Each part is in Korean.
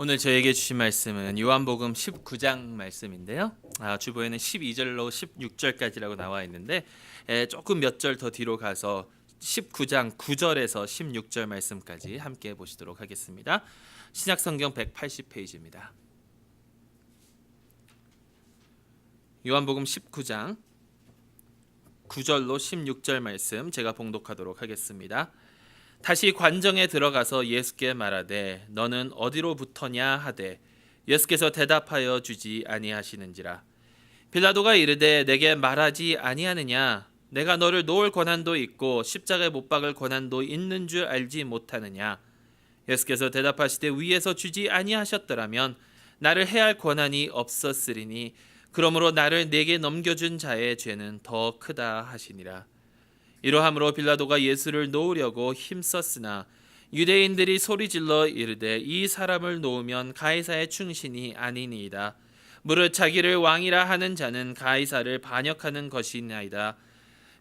오늘 저에게 주신 말씀은 요한복음 19장 말씀인데요. 주보에는 12절로 16절까지라고 나와 있는데 조금 몇 절 더 뒤로 가서 19장 9절에서 16절 말씀까지 함께 보시도록 하겠습니다. 신약성경 180페이지입니다. 요한복음 19장 9절로 16절 말씀 제가 봉독하도록 하겠습니다. 다시 관정에 들어가서 예수께 말하되 너는 어디로부터냐 하되 예수께서 대답하여 주지 아니하시는지라. 빌라도가 이르되 내게 말하지 아니하느냐 내가 너를 놓을 권한도 있고 십자가에 못 박을 권한도 있는 줄 알지 못하느냐. 예수께서 대답하시되 위에서 주지 아니하셨더라면 나를 해할 권한이 없었으리니 그러므로 나를 내게 넘겨준 자의 죄는 더 크다 하시니라. 이러함으로 빌라도가 예수를 놓으려고 힘썼으나 유대인들이 소리질러 이르되 이 사람을 놓으면 가이사의 충신이 아니니이다. 무릇 자기를 왕이라 하는 자는 가이사를 반역하는 것이나이다.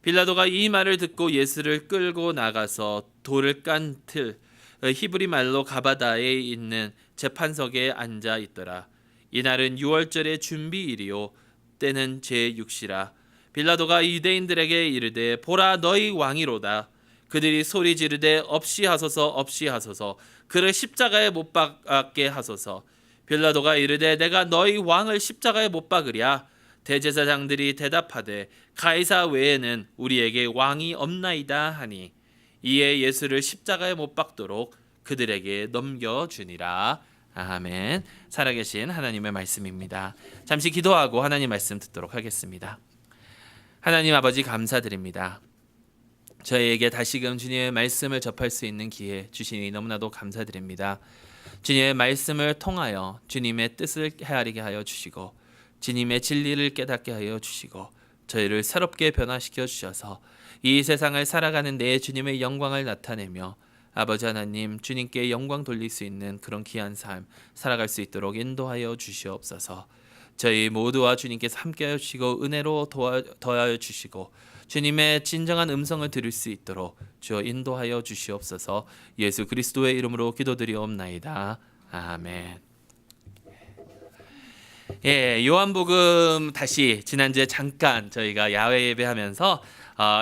빌라도가 이 말을 듣고 예수를 끌고 나가서 돌을 깐 틀 히브리 말로 가바다에 있는 재판석에 앉아 있더라. 이날은 유월절의 준비일이요 때는 제6시라. 빌라도가 유대인들에게 이르되 보라 너희 왕이로다. 그들이 소리 지르되 없이 하소서 없이 하소서 그를 십자가에 못 박게 하소서. 빌라도가 이르되 내가 너희 왕을 십자가에 못 박으랴. 대제사장들이 대답하되 가이사 외에는 우리에게 왕이 없나이다 하니 이에 예수를 십자가에 못 박도록 그들에게 넘겨주니라. 아멘. 살아계신 하나님의 말씀입니다. 잠시 기도하고 하나님 말씀 듣도록 하겠습니다. 하나님 아버지 감사드립니다. 저희에게 다시금 주님의 말씀을 접할 수 있는 기회 주시니 너무나도 감사드립니다. 주님의 말씀을 통하여 주님의 뜻을 헤아리게 하여 주시고 주님의 진리를 깨닫게 하여 주시고 저희를 새롭게 변화시켜 주셔서 이 세상을 살아가는 내 주님의 영광을 나타내며 아버지 하나님 주님께 영광 돌릴 수 있는 그런 귀한 삶 살아갈 수 있도록 인도하여 주시옵소서. 저희 모두와 주님께서 함께하여 주시고 은혜로 더하여 주시고 주님의 진정한 음성을 들을 수 있도록 주여 인도하여 주시옵소서. 예수 그리스도의 이름으로 기도드리옵나이다. 아멘. 요한복음 다시 지난주에 잠깐 저희가 야외 예배하면서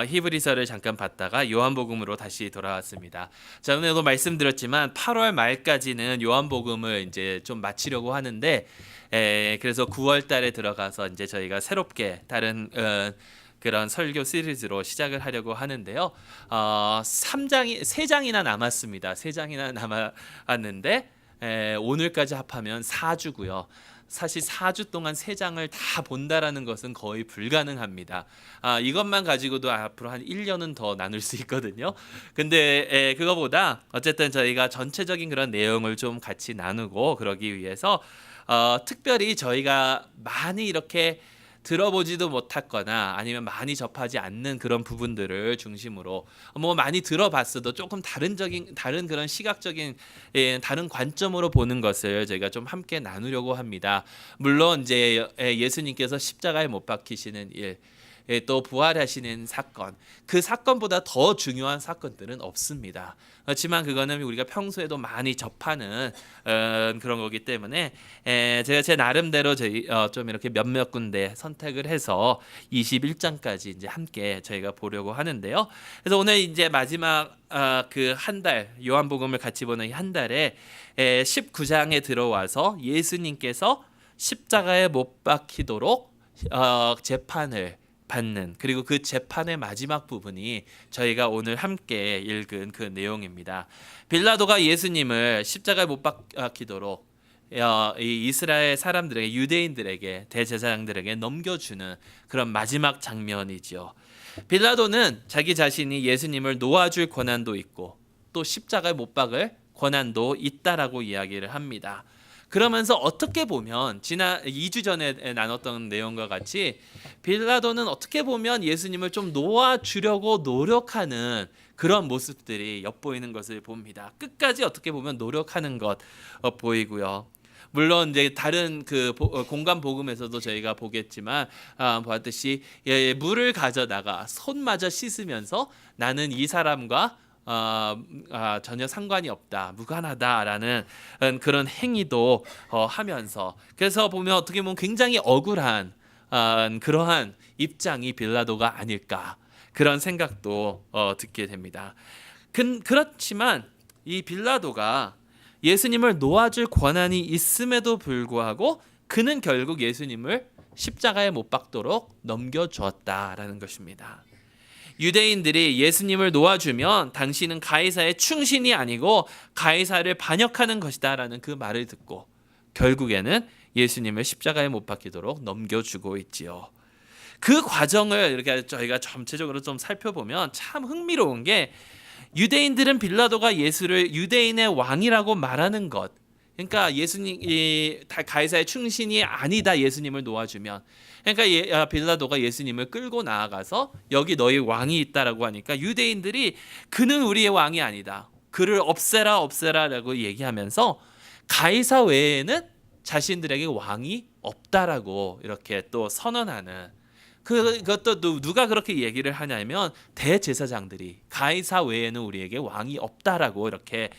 히브리서를 잠깐 봤다가 요한복음으로 다시 돌아왔습니다. 전에도 말씀드렸지만 8월 말까지는 요한복음을 이제 좀 마치려고 하는데 그래서 9월 달에 들어가서 이제 저희가 새롭게 다른 그런 설교 시리즈로 시작을 하려고 하는데요. 3장이나 남았습니다. 3장이나 남았는데 오늘까지 합하면 4주고요. 사실 4주 동안 3장을 다 본다라는 것은 거의 불가능합니다. 이것만 가지고도 앞으로 한 1년은 더 나눌 수 있거든요. 근데 그거보다 어쨌든 저희가 전체적인 그런 내용을 좀 같이 나누고 그러기 위해서 특별히 저희가 많이 이렇게 들어보지도 못했거나 아니면 많이 접하지 않는 그런 부분들을 중심으로 뭐 많이 들어봤어도 조금 다른 그런 시각적인 다른 관점으로 보는 것을 저희가 좀 함께 나누려고 합니다. 물론 이제 예수님께서 십자가에 못 박히시는 일, 또 부활하시는 사건, 그 사건보다 더 중요한 사건들은 없습니다. 그렇지만 그거는 우리가 평소에도 많이 접하는 그런 거기 때문에 제가 제 나름대로 좀 이렇게 몇몇 군데 선택을 해서 21장까지 이제 함께 저희가 보려고 하는데요. 그래서 오늘 이제 마지막 그 한 달 요한복음을 같이 보는 이 한 달에 19장에 들어와서 예수님께서 십자가에 못 박히도록 재판을 받는, 그리고 그 재판의 마지막 부분이 저희가 오늘 함께 읽은 그 내용입니다. 빌라도가 예수님을 십자가에 못 박히도록 이 이스라엘 사람들에게, 유대인들에게, 대제사장들에게 넘겨주는 그런 마지막 장면이지요. 빌라도는 자기 자신이 예수님을 놓아줄 권한도 있고 또 십자가에 못 박을 권한도 있다라고 이야기를 합니다. 그러면서 어떻게 보면 지난 2주 전에 나눴던 내용과 같이 빌라도는 어떻게 보면 예수님을 좀 놓아주려고 노력하는 그런 모습들이 엿보이는 것을 봅니다. 끝까지 어떻게 보면 노력하는 것 보이고요. 물론 이제 다른 그 공간 복음에서도 저희가 보겠지만 보았듯이 물을 가져다가 손마저 씻으면서 나는 이 사람과 전혀 상관이 없다, 무관하다라는 그런 행위도 하면서, 그래서 보면 어떻게 보면 굉장히 억울한 그러한 입장이 빌라도가 아닐까, 그런 생각도 듣게 됩니다. 그렇지만 이 빌라도가 예수님을 놓아줄 권한이 있음에도 불구하고 그는 결국 예수님을 십자가에 못 박도록 넘겨주었다라는 것입니다. 유대인들이 예수님을 놓아주면 당신은 가이사의 충신이 아니고 가이사를 반역하는 것이다 라는 그 말을 듣고 결국에는 예수님을 십자가에 못 박히도록 넘겨주고 있지요. 그 과정을 이렇게 저희가 전체적으로 좀 살펴보면 참 흥미로운 게, 유대인들은 빌라도가 예수를 유대인의 왕이라고 말하는 것, 그러니까 예수님이 가이사의 충신이 아니다 예수님을 놓아주면, 그러니까 빌라도가 예수님을 끌고 나아가서 여기 너희 왕이 있다라고 하니까 유대인들이 그는 우리의 왕이 아니다, 그를 없애라라고 얘기하면서 가이사 외에는 자신들에게 왕이 없다라고 이렇게 또 선언하는, 그것도 누가 그렇게 얘기를 하냐면 대제사장들이 가이사 외에는 우리에게 왕이 없다라고 이렇게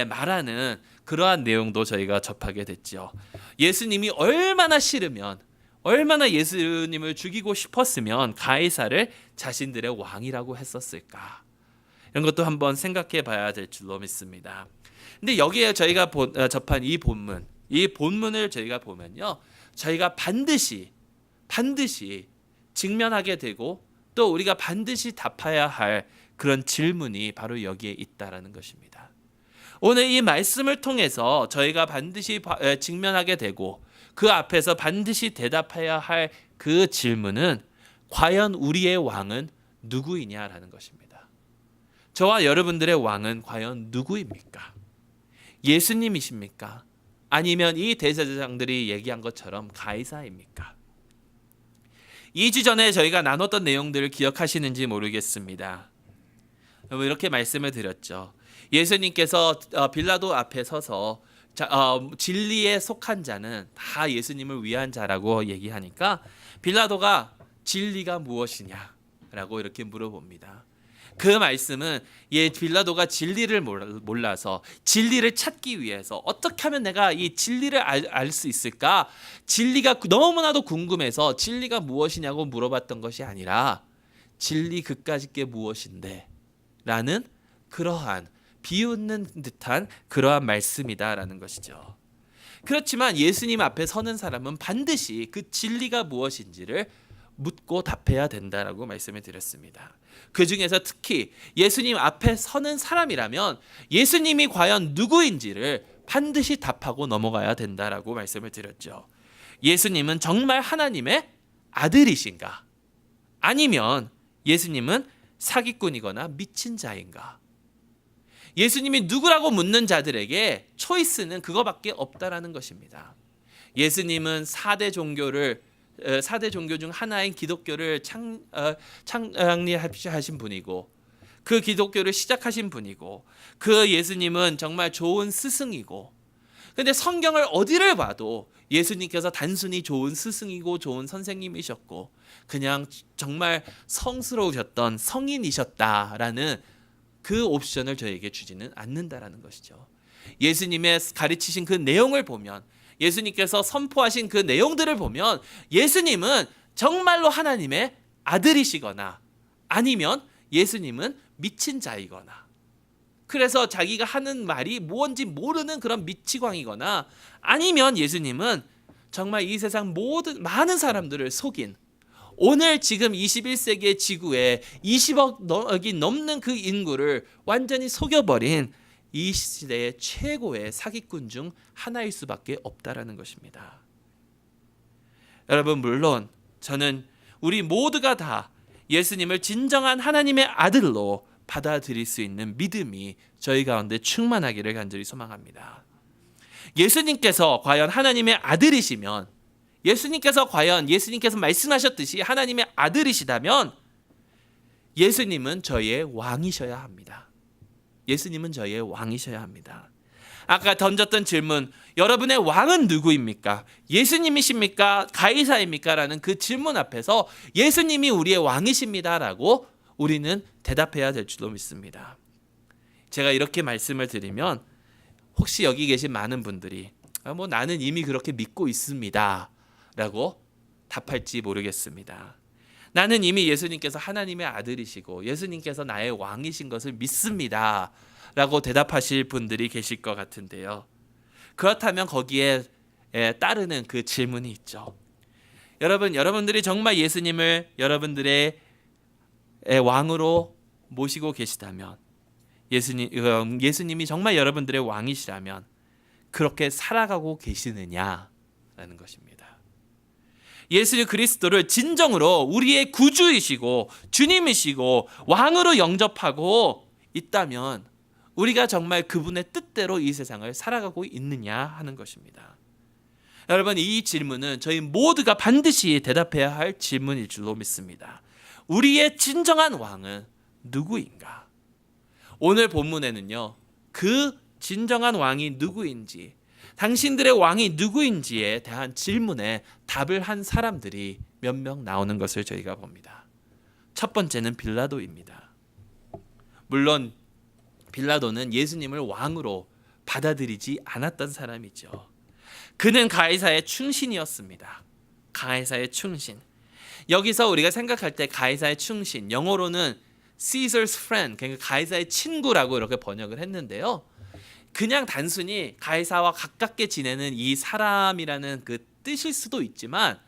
말하는 그러한 내용도 저희가 접하게 됐죠. 예수님이 얼마나 싫으면, 얼마나 예수님을 죽이고 싶었으면 가이사를 자신들의 왕이라고 했었을까, 이런 것도 한번 생각해 봐야 될 줄로 믿습니다. 근데 여기에 저희가 접한 이 본문을 저희가 보면요, 저희가 반드시 직면하게 되고 또 우리가 반드시 답해야 할 그런 질문이 바로 여기에 있다라는 것입니다. 오늘 이 말씀을 통해서 저희가 반드시 직면하게 되고 그 앞에서 반드시 대답해야 할 그 질문은 과연 우리의 왕은 누구이냐라는 것입니다. 저와 여러분들의 왕은 과연 누구입니까? 예수님이십니까? 아니면 이 대제사장들이 얘기한 것처럼 가이사입니까? 2주 전에 저희가 나눴던 내용들을 기억하시는지 모르겠습니다. 이렇게 말씀을 드렸죠. 예수님께서 빌라도 앞에 서서 진리에 속한 자는 다 예수님을 위한 자라고 얘기하니까 빌라도가 진리가 무엇이냐라고 이렇게 물어봅니다. 그 말씀은 빌라도가 진리를 몰라서 진리를 찾기 위해서 어떻게 하면 내가 이 진리를 알 수 있을까? 진리가 너무나도 궁금해서 진리가 무엇이냐고 물어봤던 것이 아니라 진리 그까짓 게 무엇인데? 라는 그러한 비웃는 듯한 그러한 말씀이다라는 것이죠. 그렇지만 예수님 앞에 서는 사람은 반드시 그 진리가 무엇인지를 묻고 답해야 된다라고 말씀을 드렸습니다. 그 중에서 특히 예수님 앞에 서는 사람이라면 예수님이 과연 누구인지를 반드시 답하고 넘어가야 된다라고 말씀을 드렸죠. 예수님은 정말 하나님의 아들이신가? 아니면 예수님은 사기꾼이거나 미친 자인가? 예수님이 누구라고 묻는 자들에게 초이스는 그거밖에 없다라는 것입니다. 예수님은 4대 종교 중 하나인 기독교를 창립하신 분이고 그 기독교를 시작하신 분이고 그 예수님은 정말 좋은 스승이고, 근데 성경을 어디를 봐도 예수님께서 단순히 좋은 스승이고 좋은 선생님이셨고 그냥 정말 성스러우셨던 성인이셨다라는 그 옵션을 저에게 주지는 않는다라는 것이죠. 예수님의 가르치신 그 내용을 보면, 예수님께서 선포하신 그 내용들을 보면 예수님은 정말로 하나님의 아들이시거나 아니면 예수님은 미친 자이거나, 그래서 자기가 하는 말이 뭔지 모르는 그런 미치광이거나, 아니면 예수님은 정말 이 세상 많은 사람들을 속인, 오늘 지금 21세기의 지구에 20억이 넘는 그 인구를 완전히 속여버린 이 시대의 최고의 사기꾼 중 하나일 수밖에 없다라는 것입니다. 여러분, 물론 저는 우리 모두가 다 예수님을 진정한 하나님의 아들로 받아들일 수 있는 믿음이 저희 가운데 충만하기를 간절히 소망합니다. 예수님께서 과연 하나님의 아들이시면, 예수님께서 말씀하셨듯이 하나님의 아들이시다면 예수님은 저희의 왕이셔야 합니다. 예수님은 저희의 왕이셔야 합니다. 아까 던졌던 질문, 여러분의 왕은 누구입니까? 예수님이십니까? 가이사입니까? 라는 그 질문 앞에서 예수님이 우리의 왕이십니다라고 우리는 대답해야 될 줄로 믿습니다. 제가 이렇게 말씀을 드리면 혹시 여기 계신 많은 분들이 뭐 나는 이미 그렇게 믿고 있습니다 라고 답할지 모르겠습니다. 나는 이미 예수님께서 하나님의 아들이시고 예수님께서 나의 왕이신 것을 믿습니다 라고 대답하실 분들이 계실 것 같은데요. 그렇다면 거기에 따르는 그 질문이 있죠. 여러분들이 정말 예수님을 여러분들의 왕으로 모시고 계시다면, 예수님이 정말 여러분들의 왕이시라면 그렇게 살아가고 계시느냐라는 것입니다. 예수 그리스도를 진정으로 우리의 구주이시고 주님이시고 왕으로 영접하고 있다면 우리가 정말 그분의 뜻대로 이 세상을 살아가고 있느냐 하는 것입니다. 여러분, 이 질문은 저희 모두가 반드시 대답해야 할 질문일 줄로 믿습니다. 우리의 진정한 왕은 누구인가? 오늘 본문에는요, 그 진정한 왕이 누구인지, 당신들의 왕이 누구인지에 대한 질문에 답을 한 사람들이 몇 명 나오는 것을 저희가 봅니다. 첫 번째는 빌라도입니다. 물론 빌라도는 예수님을 왕으로 받아들이지 않았던 사람이죠. 그는 가이사의 충신이었습니다. 가이사의 충신. 여기서 우리가 생각할 때 가이사의 충신, 영어로는 Caesar's friend, 그러니까 가이사의 친구라고 이렇게 번역을 했는데요. 그냥 단순히 가이사와 가깝게 지내는 이 사람이라는 그 뜻일 수도 있지만,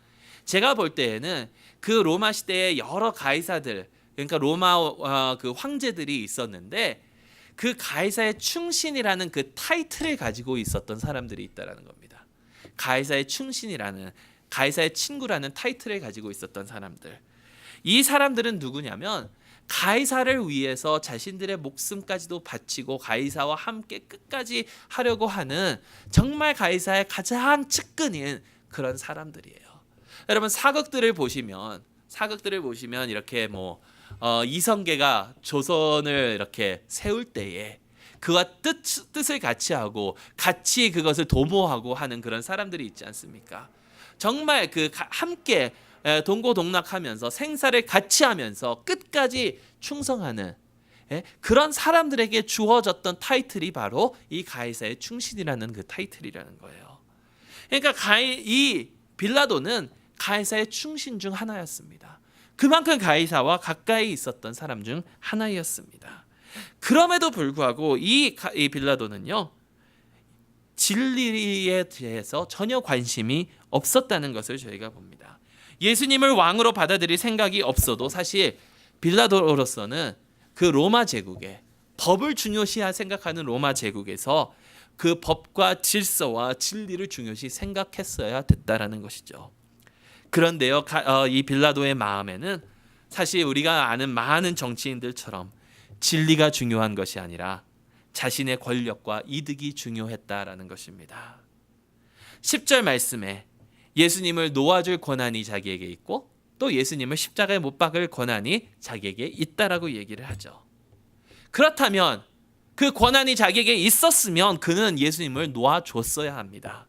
제가 볼 때에는 그 로마 시대에 여러 가이사들, 그러니까 로마 그 황제들이 있었는데 그 가이사의 충신이라는 그 타이틀을 가지고 있었던 사람들이 있다라는 겁니다. 가이사의 충신이라는, 가이사의 친구라는 타이틀을 가지고 있었던 사람들. 이 사람들은 누구냐면 가이사를 위해서 자신들의 목숨까지도 바치고 가이사와 함께 끝까지 하려고 하는 정말 가이사의 가장 측근인 그런 사람들이에요. 여러분, 사극들을 보시면 이렇게 이성계가 조선을 이렇게 세울 때에 그와 뜻을 같이 하고 같이 그것을 도모하고 하는 그런 사람들이 있지 않습니까? 정말 함께 동고동락하면서 생사를 같이 하면서 끝까지 충성하는 그런 사람들에게 주어졌던 타이틀이 바로 이 가이사의 충신이라는 그 타이틀이라는 거예요. 그러니까 이 빌라도는 가이사의 충신 중 하나였습니다. 그만큼 가이사와 가까이 있었던 사람 중 하나였습니다. 그럼에도 불구하고 이 빌라도는요, 진리에 대해서 전혀 관심이 없었다는 것을 저희가 봅니다. 예수님을 왕으로 받아들일 생각이 없어도 사실 빌라도로서는 그 로마 제국에 법을 중요시 생각하는 로마 제국에서 그 법과 질서와 진리를 중요시 생각했어야 됐다라는 것이죠. 그런데요, 이 빌라도의 마음에는 사실 우리가 아는 많은 정치인들처럼 진리가 중요한 것이 아니라 자신의 권력과 이득이 중요했다라는 것입니다. 10절 말씀에 예수님을 놓아줄 권한이 자기에게 있고 또 예수님을 십자가에 못 박을 권한이 자기에게 있다라고 얘기를 하죠. 그렇다면 그 권한이 자기에게 있었으면 그는 예수님을 놓아줬어야 합니다.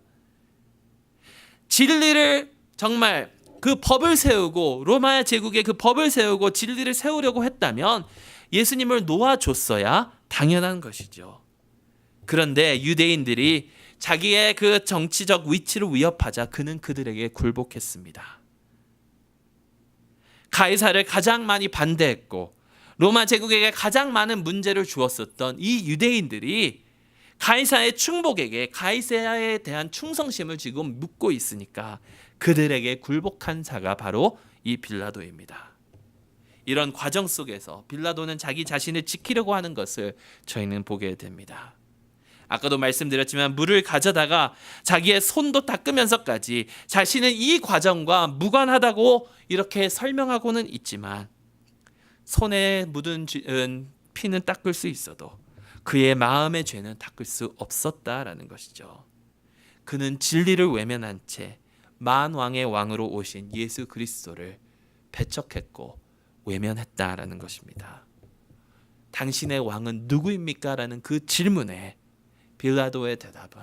진리를 정말 그 법을 세우고 로마 제국의 그 법을 세우고 진리를 세우려고 했다면 예수님을 놓아줬어야 당연한 것이죠. 그런데 유대인들이 자기의 그 정치적 위치를 위협하자 그는 그들에게 굴복했습니다. 가이사를 가장 많이 반대했고 로마 제국에게 가장 많은 문제를 주었었던 이 유대인들이 가이사의 충복에게 가이사에 대한 충성심을 지금 묻고 있으니까 그들에게 굴복한 자가 바로 이 빌라도입니다. 이런 과정 속에서 빌라도는 자기 자신을 지키려고 하는 것을 저희는 보게 됩니다. 아까도 말씀드렸지만 물을 가져다가 자기의 손도 닦으면서까지 자신은 이 과정과 무관하다고 이렇게 설명하고는 있지만 손에 묻은 피는 닦을 수 있어도 그의 마음의 죄는 닦을 수 없었다라는 것이죠. 그는 진리를 외면한 채 만왕의 왕으로 오신 예수 그리스도를 배척했고 외면했다라는 것입니다. 당신의 왕은 누구입니까? 라는 그 질문에 빌라도의 대답은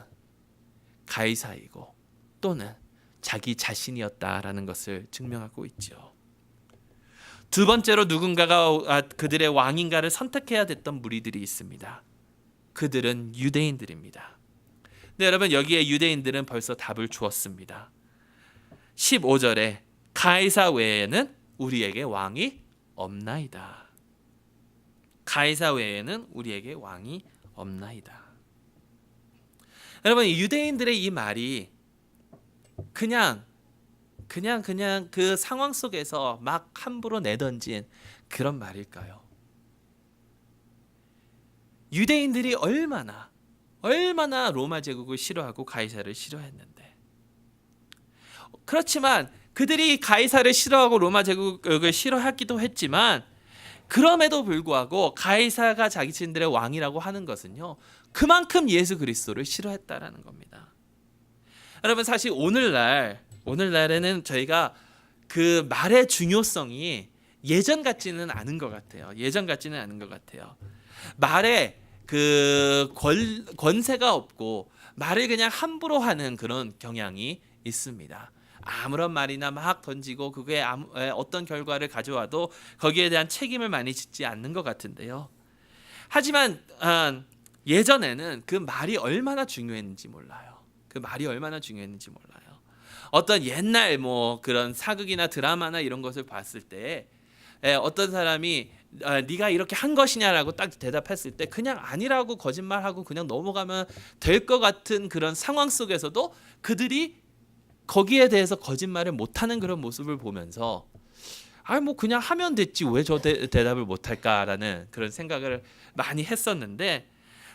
가이사이고 또는 자기 자신이었다라는 것을 증명하고 있죠. 두 번째로 누군가가 그들의 왕인가를 선택해야 됐던 무리들이 있습니다. 그들은 유대인들입니다. 네, 여러분, 여기에 유대인들은 벌써 답을 주었습니다. 15절에 가이사 외에는 우리에게 왕이 없나이다. 가이사 외에는 우리에게 왕이 없나이다. 여러분, 유대인들의 이 말이 그냥 그 상황 속에서 막 함부로 내던진 그런 말일까요? 유대인들이 얼마나 로마 제국을 싫어하고 가이사를 싫어했는데, 그렇지만 그들이 가이사를 싫어하고 로마 제국을 싫어하기도 했지만, 그럼에도 불구하고 가이사가 자신들의 왕이라고 하는 것은요, 그만큼 예수 그리스도를 싫어했다라는 겁니다. 여러분, 사실 오늘날에는 저희가 그 말의 중요성이 예전 같지는 않은 것 같아요. 말에 그 권세가 없고 말을 그냥 함부로 하는 그런 경향이 있습니다. 아무런 말이나 막 던지고 그게 어떤 결과를 가져와도 거기에 대한 책임을 많이 짓지 않는 것 같은데요. 하지만 예전에는 그 말이 얼마나 중요했는지 몰라요. 어떤 옛날 그런 사극이나 드라마나 이런 것을 봤을 때 어떤 사람이 네가 이렇게 한 것이냐라고 딱 대답했을 때 그냥 아니라고 거짓말하고 그냥 넘어가면 될 것 같은 그런 상황 속에서도 그들이 거기에 대해서 거짓말을 못하는 그런 모습을 보면서 그냥 하면 됐지 왜 저 대답을 못할까라는 그런 생각을 많이 했었는데,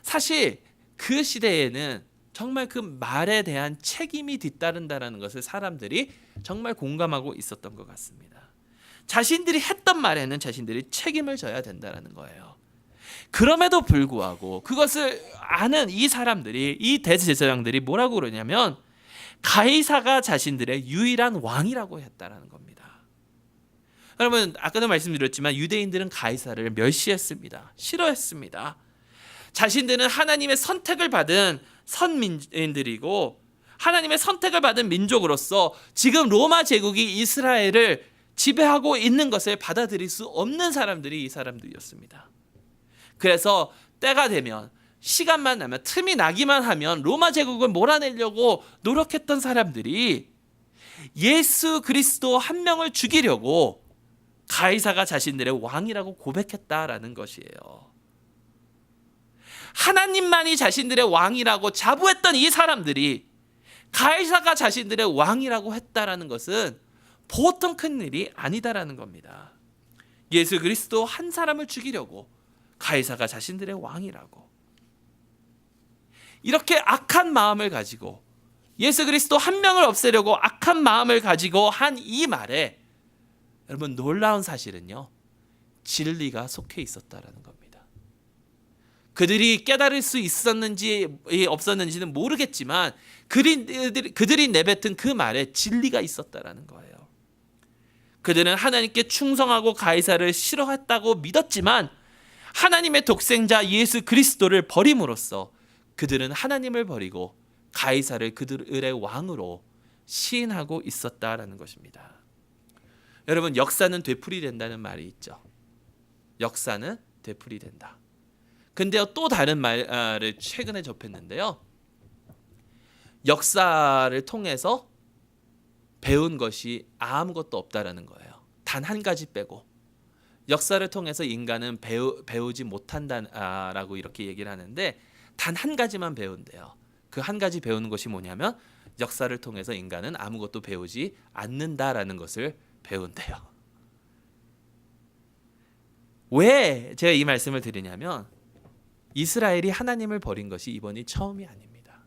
사실 그 시대에는 정말 그 말에 대한 책임이 뒤따른다라는 것을 사람들이 정말 공감하고 있었던 것 같습니다. 자신들이 했던 말에는 자신들이 책임을 져야 된다라는 거예요. 그럼에도 불구하고 그것을 아는 이 사람들이, 이 대제사장들이 뭐라고 그러냐면 가이사가 자신들의 유일한 왕이라고 했다라는 겁니다. 여러분, 아까도 말씀드렸지만 유대인들은 가이사를 멸시했습니다. 싫어했습니다. 자신들은 하나님의 선택을 받은 선민들이고 하나님의 선택을 받은 민족으로서 지금 로마 제국이 이스라엘을 지배하고 있는 것을 받아들일 수 없는 사람들이 이 사람들이었습니다. 그래서 때가 되면, 시간만 나면, 틈이 나기만 하면 로마 제국을 몰아내려고 노력했던 사람들이 예수 그리스도 한 명을 죽이려고 가이사가 자신들의 왕이라고 고백했다라는 것이에요. 하나님만이 자신들의 왕이라고 자부했던 이 사람들이 가이사가 자신들의 왕이라고 했다라는 것은 보통 큰 일이 아니다라는 겁니다. 예수 그리스도 한 사람을 죽이려고 가이사가 자신들의 왕이라고, 이렇게 악한 마음을 가지고 예수 그리스도 한 명을 없애려고 악한 마음을 가지고 한 이 말에, 여러분, 놀라운 사실은요, 진리가 속해 있었다라는 겁니다. 그들이 깨달을 수 있었는지 없었는지는 모르겠지만 그들이 내뱉은 그 말에 진리가 있었다라는 거예요. 그들은 하나님께 충성하고 가이사를 싫어했다고 믿었지만 하나님의 독생자 예수 그리스도를 버림으로써 그들은 하나님을 버리고 가이사를 그들의 왕으로 시인하고 있었다라는 것입니다. 여러분, 역사는 되풀이된다는 말이 있죠. 역사는 되풀이된다. 근데요, 또 다른 말을 최근에 접했는데요. 역사를 통해서 배운 것이 아무것도 없다라는 거예요. 단 한 가지 빼고. 역사를 통해서 인간은 배우지 못한다라고 이렇게 얘기를 하는데, 단 한 가지만 배운대요. 그 한 가지 배우는 것이 뭐냐면 역사를 통해서 인간은 아무것도 배우지 않는다라는 것을 배운대요. 왜 제가 이 말씀을 드리냐면, 이스라엘이 하나님을 버린 것이 이번이 처음이 아닙니다.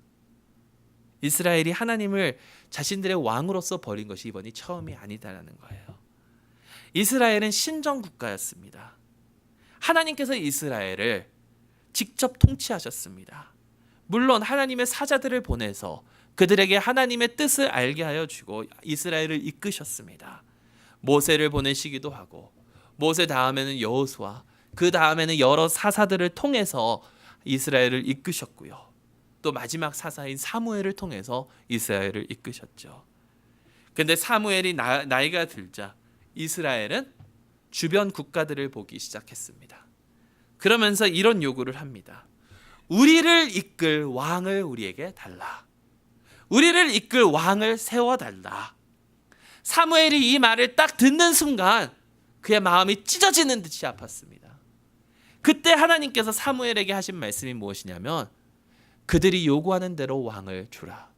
이스라엘이 하나님을 자신들의 왕으로서 버린 것이 이번이 처음이 아니다라는 거예요. 이스라엘은 신정 국가였습니다. 하나님께서 이스라엘을 직접 통치하셨습니다. 물론 하나님의 사자들을 보내서 그들에게 하나님의 뜻을 알게 하여 주고 이스라엘을 이끄셨습니다. 모세를 보내시기도 하고, 모세 다음에는 여호수아, 그 다음에는 여러 사사들을 통해서 이스라엘을 이끄셨고요. 또 마지막 사사인 사무엘을 통해서 이스라엘을 이끄셨죠. 근데 사무엘이 나이가 들자 이스라엘은 주변 국가들을 보기 시작했습니다. 그러면서 이런 요구를 합니다. 우리를 이끌 왕을 우리에게 달라. 우리를 이끌 왕을 세워달라. 사무엘이 이 말을 딱 듣는 순간 그의 마음이 찢어지는 듯이 아팠습니다. 그때 하나님께서 사무엘에게 하신 말씀이 무엇이냐면 그들이 요구하는 대로 왕을 주라.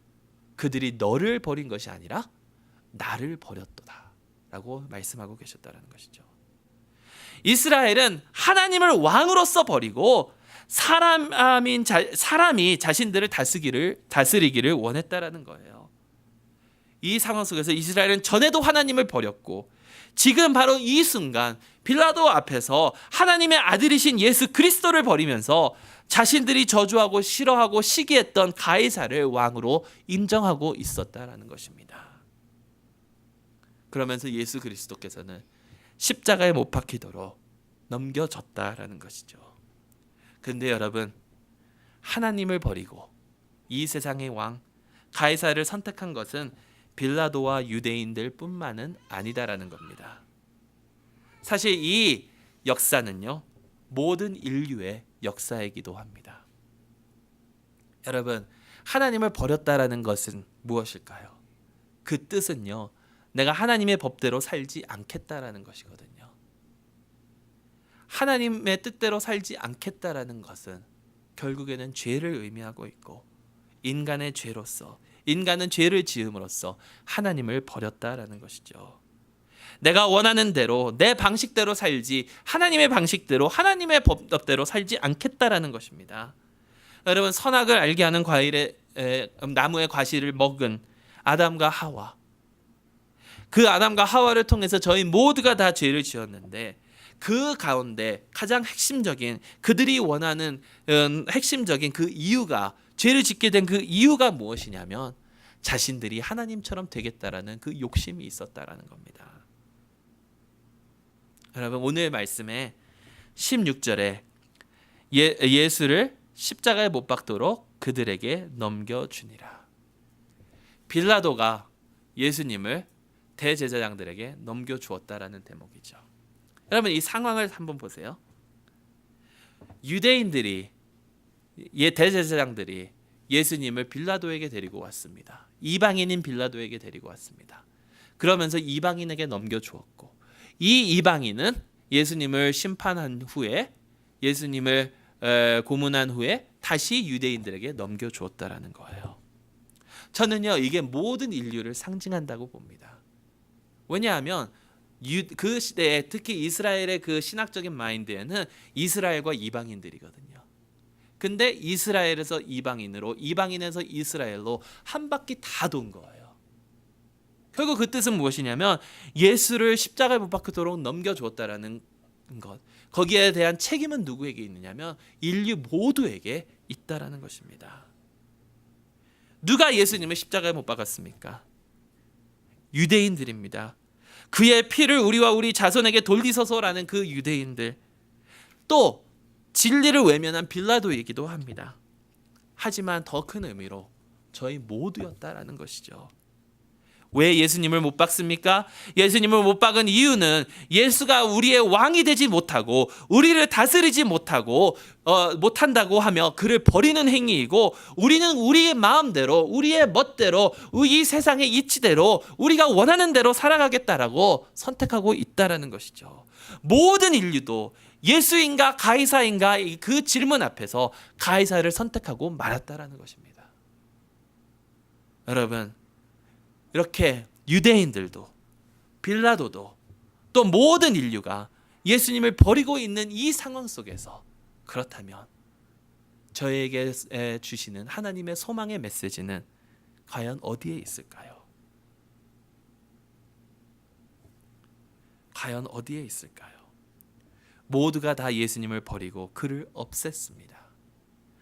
그들이 너를 버린 것이 아니라 나를 버렸도다 라고 말씀하고 계셨다는 것이죠. 이스라엘은 하나님을 왕으로서 버리고 사람이 자신들을 다스리기를 원했다라는 거예요. 이 상황 속에서 이스라엘은 전에도 하나님을 버렸고 지금 바로 이 순간 빌라도 앞에서 하나님의 아들이신 예수 그리스도를 버리면서 자신들이 저주하고 싫어하고 시기했던 가이사를 왕으로 인정하고 있었다라는 것입니다. 그러면서 예수 그리스도께서는 십자가에 못 박히도록 넘겨졌다라는 것이죠. 근데 여러분, 하나님을 버리고 이 세상의 왕 가이사를 선택한 것은 빌라도와 유대인들 뿐만은 아니다라는 겁니다. 사실 이 역사는요, 모든 인류의 역사이기도 합니다. 여러분, 하나님을 버렸다라는 것은 무엇일까요? 그 뜻은요, 내가 하나님의 법대로 살지 않겠다라는 것이거든요. 하나님의 뜻대로 살지 않겠다라는 것은 결국에는 죄를 의미하고 있고 인간의 죄로서 인간은 죄를 지음으로써 하나님을 버렸다라는 것이죠. 내가 원하는 대로 내 방식대로 살지 하나님의 방식대로 하나님의 법대로 살지 않겠다라는 것입니다. 여러분, 선악을 알게 하는 나무의 과실을 먹은 아담과 하와, 그 아담과 하와를 통해서 저희 모두가 다 죄를 지었는데 그 가운데 가장 핵심적인 그들이 원하는 핵심적인 그 이유가 죄를 짓게 된 그 이유가 무엇이냐면 자신들이 하나님처럼 되겠다라는 그 욕심이 있었다라는 겁니다. 여러분, 오늘 말씀에 16절에 예수를 십자가에 못 박도록 그들에게 넘겨주니라. 빌라도가 예수님을 대제사장들에게 넘겨주었다라는 대목이죠. 여러분, 이 상황을 한번 보세요. 유대인들이 대제사장들이 예수님을 빌라도에게 데리고 왔습니다. 이방인인 빌라도에게 데리고 왔습니다. 그러면서 이방인에게 넘겨주었고 이 이방인은 예수님을 심판한 후에 예수님을 고문한 후에 다시 유대인들에게 넘겨주었다라는 거예요. 저는요, 이게 모든 인류를 상징한다고 봅니다. 왜냐하면 그 시대에 특히 이스라엘의 그 신학적인 마인드에는 이스라엘과 이방인들이거든요. 근데 이스라엘에서 이방인으로, 이방인에서 이스라엘로 한 바퀴 다 돈 거예요. 결국 그 뜻은 무엇이냐면 예수를 십자가에 못 박히도록 넘겨주었다라는 것, 거기에 대한 책임은 누구에게 있느냐면 인류 모두에게 있다라는 것입니다. 누가 예수님을 십자가에 못 박았습니까? 유대인들입니다. 그의 피를 우리와 우리 자손에게 돌리소서라는 그 유대인들, 또 진리를 외면한 빌라도이기도 합니다. 하지만 더 큰 의미로 저희 모두였다라는 것이죠. 왜 예수님을 못 박습니까? 예수님을 못 박은 이유는 예수가 우리의 왕이 되지 못하고 우리를 다스리지 못한다고 하며 그를 버리는 행위이고, 우리는 우리의 마음대로 우리의 멋대로 이 세상의 이치대로 우리가 원하는 대로 살아가겠다라고 선택하고 있다라는 것이죠. 모든 인류도 예수인가 가이사인가 그 질문 앞에서 가이사를 선택하고 말았다라는 것입니다. 여러분, 이렇게 유대인들도 빌라도도 또 모든 인류가 예수님을 버리고 있는 이 상황 속에서, 그렇다면 저에게 주시는 하나님의 소망의 메시지는 과연 어디에 있을까요? 과연 어디에 있을까요? 모두가 다 예수님을 버리고 그를 없앴습니다.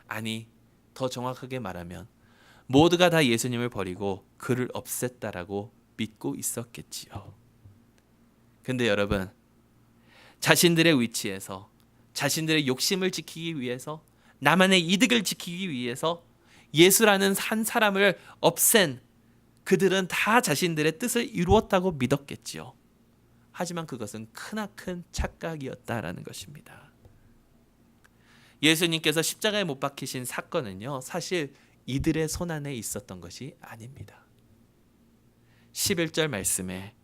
아니, 더 정확하게 말하면 모두가 다 예수님을 버리고 그를 없앴다라고 믿고 있었겠지요. 근데 여러분, 자신들의 위치에서 자신들의 욕심을 지키기 위해서, 나만의 이득을 지키기 위해서 예수라는 한 사람을 없앤 그들은 다 자신들의 뜻을 이루었다고 믿었겠지요. 하지만 그것은 크나큰 착각이었다라는 것입니다. 예수님께서 십자가에 못 박히신 사건은요, 사실 이들의 손안에 있었던 것이 아닙니다. 11절 말씀에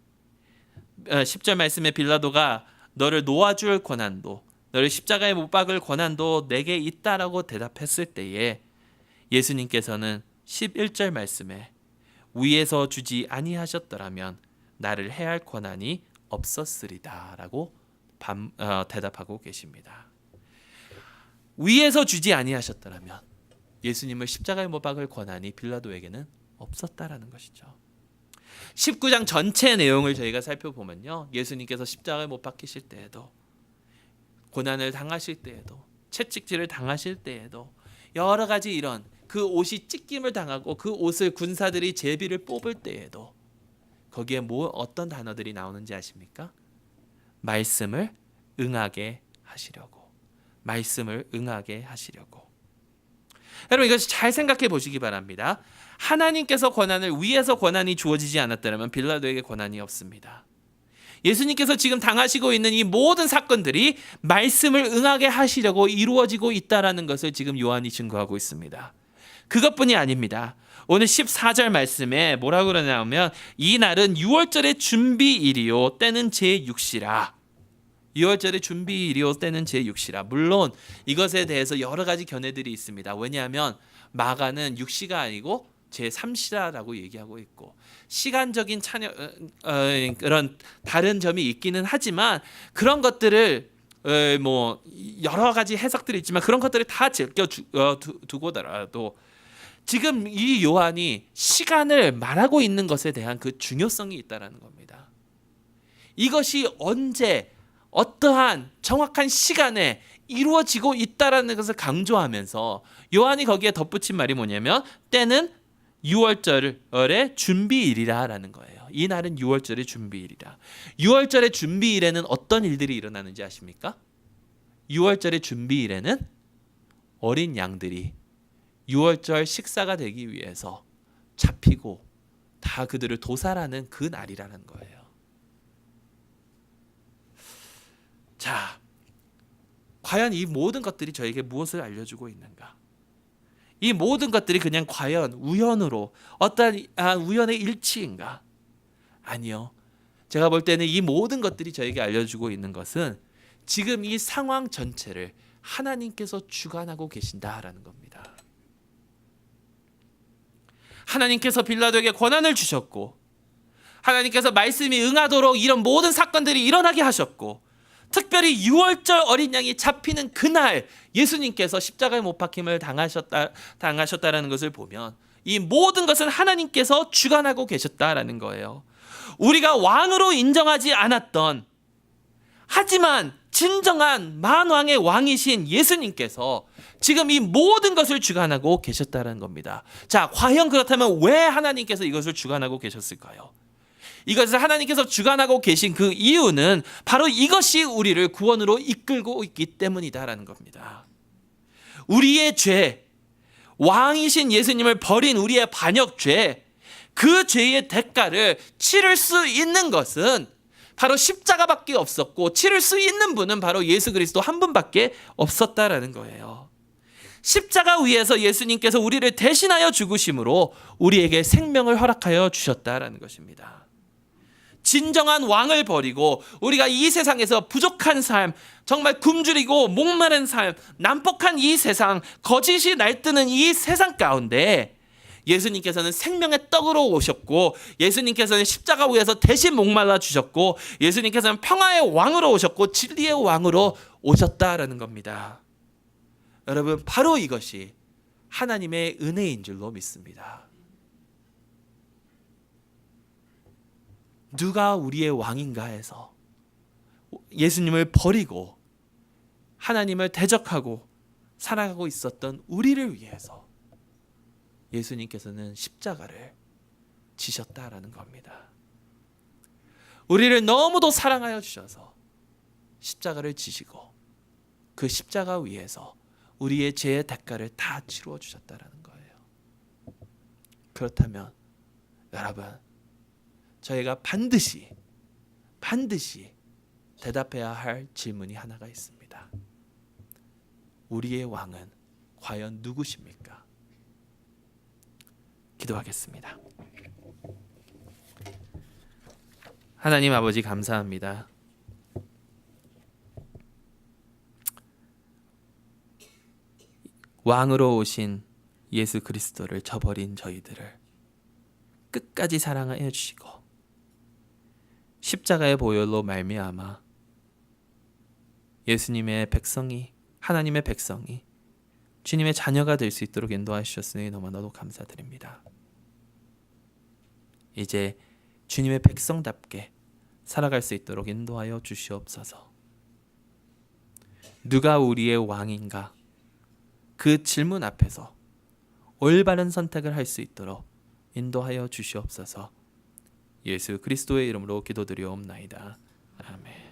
10절 말씀에 빌라도가 너를 놓아줄 권한도, 너를 십자가에 못 박을 권한도 내게 있다라고 대답했을 때에 예수님께서는 11절 말씀에 위에서 주지 아니하셨더라면 나를 해할 권한이 없었으리다라고 대답하고 계십니다. 위에서 주지 아니하셨더라면 예수님을 십자가에 못 박을 권한이 빌라도에게는 없었다라는 것이죠. 19장 전체 내용을 저희가 살펴보면요, 예수님께서 십자가에 못 박히실 때에도, 고난을 당하실 때에도, 채찍질을 당하실 때에도, 여러 가지 이런 그 옷이 찢김을 당하고 그 옷을 군사들이 제비를 뽑을 때에도 거기에 어떤 단어들이 나오는지 아십니까? 말씀을 응하게 하시려고, 말씀을 응하게 하시려고. 여러분, 이것을 잘 생각해 보시기 바랍니다. 하나님께서 위에서 권한이 주어지지 않았다면 빌라도에게 권한이 없습니다. 예수님께서 지금 당하시고 있는 이 모든 사건들이 말씀을 응하게 하시려고 이루어지고 있다는 것을 지금 요한이 증거하고 있습니다. 그것뿐이 아닙니다. 오늘 14절 말씀에 뭐라고 그러냐면 이 날은 6월절의 준비일이요 때는 제6시라. 6월절의 준비일이요 때는 제6시라. 물론 이것에 대해서 여러 가지 견해들이 있습니다. 왜냐하면 마가는 6시가 아니고 제3시라고 얘기하고 있고, 시간적인 그런 다른 점이 있기는 하지만 그런 것들을 뭐 여러 가지 해석들이 있지만 그런 것들을 다 제껴 두고더라도 지금 이 요한이 시간을 말하고 있는 것에 대한 그 중요성이 있다라는 겁니다. 이것이 언제 어떠한 정확한 시간에 이루어지고 있다라는 것을 강조하면서 요한이 거기에 덧붙인 말이 뭐냐면 때는 6월절의 준비일이라라는 거예요. 이 날은 6월절의 준비일이라. 6월절의 준비일에는 어떤 일들이 일어나는지 아십니까? 6월절의 준비일에는 어린 양들이 6월절 식사가 되기 위해서 잡히고 다 그들을 도살하는 그 날이라는 거예요. 자, 과연 이 모든 것들이 저에게 무엇을 알려주고 있는가? 이 모든 것들이 그냥 과연 우연으로 어떤 우연의 일치인가? 아니요. 제가 볼 때는 이 모든 것들이 저에게 알려주고 있는 것은 지금 이 상황 전체를 하나님께서 주관하고 계신다라는 겁니다. 하나님께서 빌라도에게 권한을 주셨고, 하나님께서 말씀이 응하도록 이런 모든 사건들이 일어나게 하셨고, 특별히 6월절 어린 양이 잡히는 그날 예수님께서 십자가에 못 박힘을 당하셨다라는 것을 보면 이 모든 것은 하나님께서 주관하고 계셨다라는 거예요. 우리가 왕으로 인정하지 않았던, 하지만 진정한 만왕의 왕이신 예수님께서 지금 이 모든 것을 주관하고 계셨다는 겁니다. 자, 과연 그렇다면 왜 하나님께서 이것을 주관하고 계셨을까요? 이것을 하나님께서 주관하고 계신 그 이유는 바로 이것이 우리를 구원으로 이끌고 있기 때문이다라는 겁니다. 우리의 죄, 왕이신 예수님을 버린 우리의 반역죄, 그 죄의 대가를 치를 수 있는 것은 바로 십자가밖에 없었고, 치를 수 있는 분은 바로 예수 그리스도 한 분밖에 없었다라는 거예요. 십자가 위에서 예수님께서 우리를 대신하여 죽으심으로 우리에게 생명을 허락하여 주셨다라는 것입니다. 진정한 왕을 버리고 우리가 이 세상에서 부족한 삶, 정말 굶주리고 목마른 삶, 난폭한 이 세상, 거짓이 날뜨는 이 세상 가운데 예수님께서는 생명의 떡으로 오셨고, 예수님께서는 십자가 위에서 대신 목말라 주셨고, 예수님께서는 평화의 왕으로 오셨고 진리의 왕으로 오셨다라는 겁니다. 여러분, 바로 이것이 하나님의 은혜인 줄로 믿습니다. 누가 우리의 왕인가 해서 예수님을 버리고 하나님을 대적하고 살아가고 있었던 우리를 위해서 예수님께서는 십자가를 지셨다라는 겁니다. 우리를 너무도 사랑하여 주셔서 십자가를 지시고 그 십자가 위에서 우리의 죄의 대가를 다 치루어 주셨다라는 거예요. 그렇다면 여러분, 저희가 반드시 대답해야 할 질문이 하나가 있습니다. 우리의 왕은 과연 누구십니까? 기도하겠습니다. 하나님 아버지 감사합니다. 왕으로 오신 예수 그리스도를 저버린 저희들을 끝까지 사랑하여 주시고 십자가의 보혈로 말미암아 예수님의 백성이, 하나님의 백성이 주님의 자녀가 될 수 있도록 인도하셨으니 너무나도 감사드립니다. 이제 주님의 백성답게 살아갈 수 있도록 인도하여 주시옵소서. 누가 우리의 왕인가? 그 질문 앞에서 올바른 선택을 할 수 있도록 인도하여 주시옵소서. 예수 그리스도의 이름으로 기도드리옵나이다. 아멘.